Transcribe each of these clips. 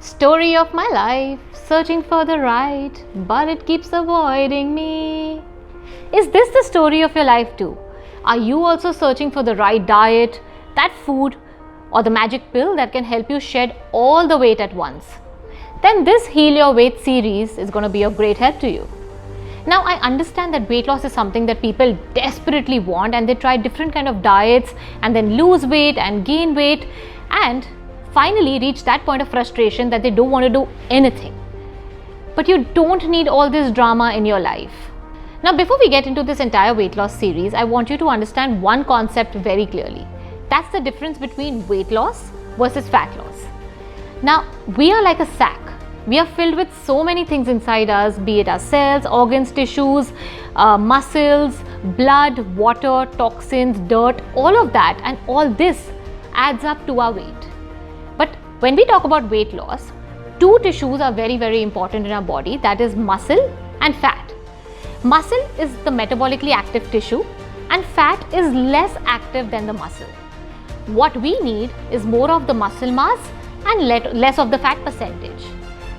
Story of my life, searching for the right, but it keeps avoiding me. Is this the story of your life too? Are you also searching for the right diet, that food, or the magic pill that can help you shed all the weight at once? Then this Heal Your Weight series is going to be of great help to you. Now, I understand that weight loss is something that people desperately want, and they try different kind of diets and then lose weight and gain weight and finally reach that point of frustration that they don't want to do anything. But you don't need all this drama in your life. Now, before we get into this entire weight loss series, I want you to understand one concept very clearly. That's the difference between weight loss versus fat loss. Now, we are like a sack. We are filled with so many things inside us, be it our cells, organs, tissues, muscles, blood, water, toxins, dirt, all of that, and all this adds up to our weight. But when we talk about weight loss, two tissues are very, very important in our body, that is muscle and fat. Muscle is the metabolically active tissue and fat is less active than the muscle. What we need is more of the muscle mass and less of the fat percentage.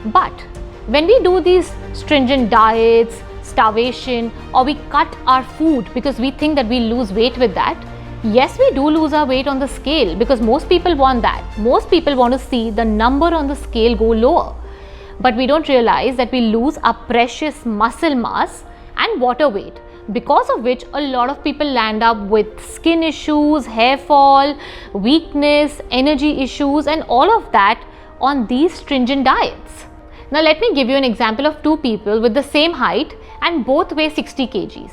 But when we do these stringent diets, starvation, or we cut our food because we think that we'll lose weight with that, yes, we do lose our weight on the scale because most people want that. Most people want to see the number on the scale go lower. But we don't realize that we lose our precious muscle mass and water weight, because of which a lot of people land up with skin issues, hair fall, weakness, energy issues, and all of that on these stringent diets. Now let me give you an example of two people with the same height and both weigh 60 kgs.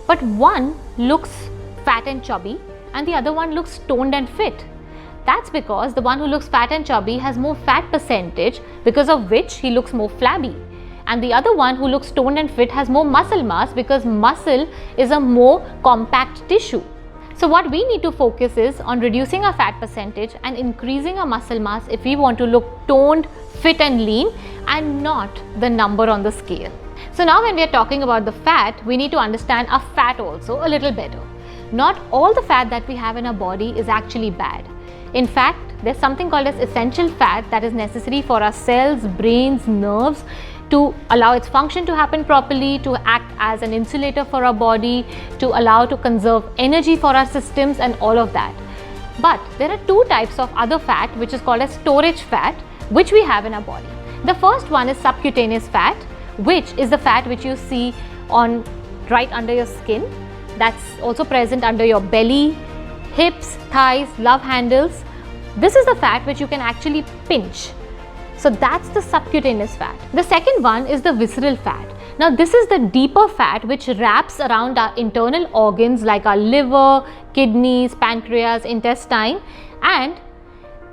But one looks fat and chubby and the other one looks toned and fit. That's because the one who looks fat and chubby has more fat percentage, because of which he looks more flabby. And the other one who looks toned and fit has more muscle mass, because muscle is a more compact tissue. So what we need to focus is on reducing our fat percentage and increasing our muscle mass if we want to look toned, fit and lean, and not the number on the scale. So now when we are talking about the fat, we need to understand our fat also a little better. Not all the fat that we have in our body is actually bad. In fact, there's something called as essential fat that is necessary for our cells, brains, nerves to allow its function to happen properly, to act as an insulator for our body, to allow to conserve energy for our systems and all of that. But there are two types of other fat which is called as storage fat, which we have in our body. The first one is subcutaneous fat, which is the fat which you see on right under your skin. That's also present under your belly, hips, thighs, love handles. This is the fat which you can actually pinch. So that's the subcutaneous fat. The second one is the visceral fat. Now this is the deeper fat which wraps around our internal organs like our liver, kidneys, pancreas, intestine, and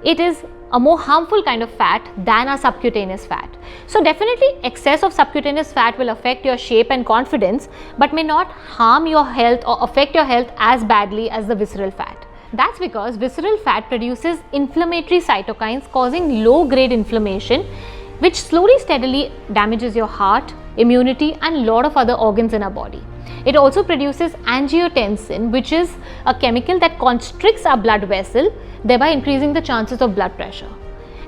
it is a more harmful kind of fat than our subcutaneous fat. So definitely excess of subcutaneous fat will affect your shape and confidence, but may not harm your health or affect your health as badly as the visceral fat. That's because visceral fat produces inflammatory cytokines causing low-grade inflammation, which slowly steadily damages your heart, immunity and lot of other organs in our body. It also produces angiotensin, which is a chemical that constricts our blood vessel, thereby increasing the chances of blood pressure.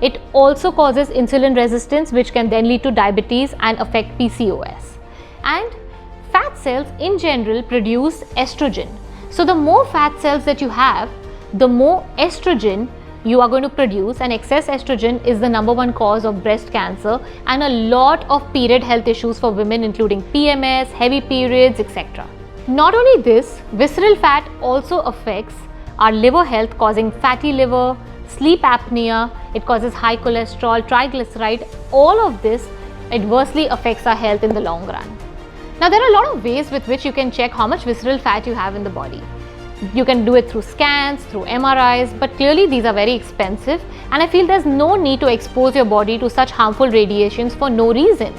It also causes insulin resistance, which can then lead to diabetes and affect PCOS. And fat cells in general produce estrogen. So the more fat cells that you have, the more estrogen you are going to produce, and excess estrogen is the number one cause of breast cancer and a lot of period health issues for women, including PMS, heavy periods, etc. Not only this, visceral fat also affects our liver health, causing fatty liver, sleep apnea, it causes high cholesterol, triglyceride. All of this adversely affects our health in the long run. Now there are a lot of ways with which you can check how much visceral fat you have in the body. You can do it through scans, through MRIs, but clearly these are very expensive, and I feel there's no need to expose your body to such harmful radiations for no reason.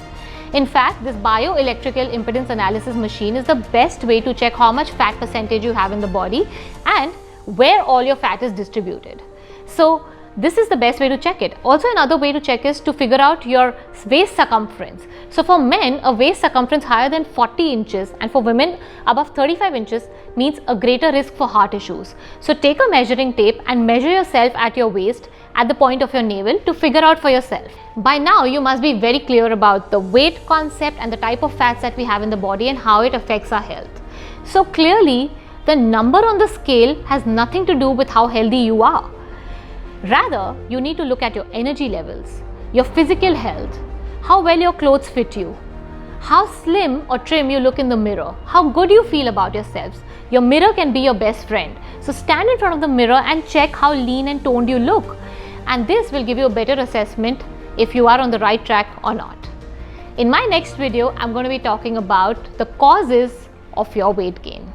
In fact, this bioelectrical impedance analysis machine is the best way to check how much fat percentage you have in the body and where all your fat is distributed. So This is the best way to check it. Also, another way to check is to figure out your waist circumference. So for men, a waist circumference higher than 40 inches and for women above 35 inches means a greater risk for heart issues. So take a measuring tape and measure yourself at your waist at the point of your navel to figure out for yourself. By now, you must be very clear about the weight concept and the type of fats that we have in the body and how it affects our health. So clearly, the number on the scale has nothing to do with how healthy you are. Rather, you need to look at your energy levels, your physical health, how well your clothes fit you, how slim or trim you look in the mirror, how good you feel about yourselves. Your mirror can be your best friend. So stand in front of the mirror and check how lean and toned you look. And this will give you a better assessment if you are on the right track or not. In my next video, I'm going to be talking about the causes of your weight gain.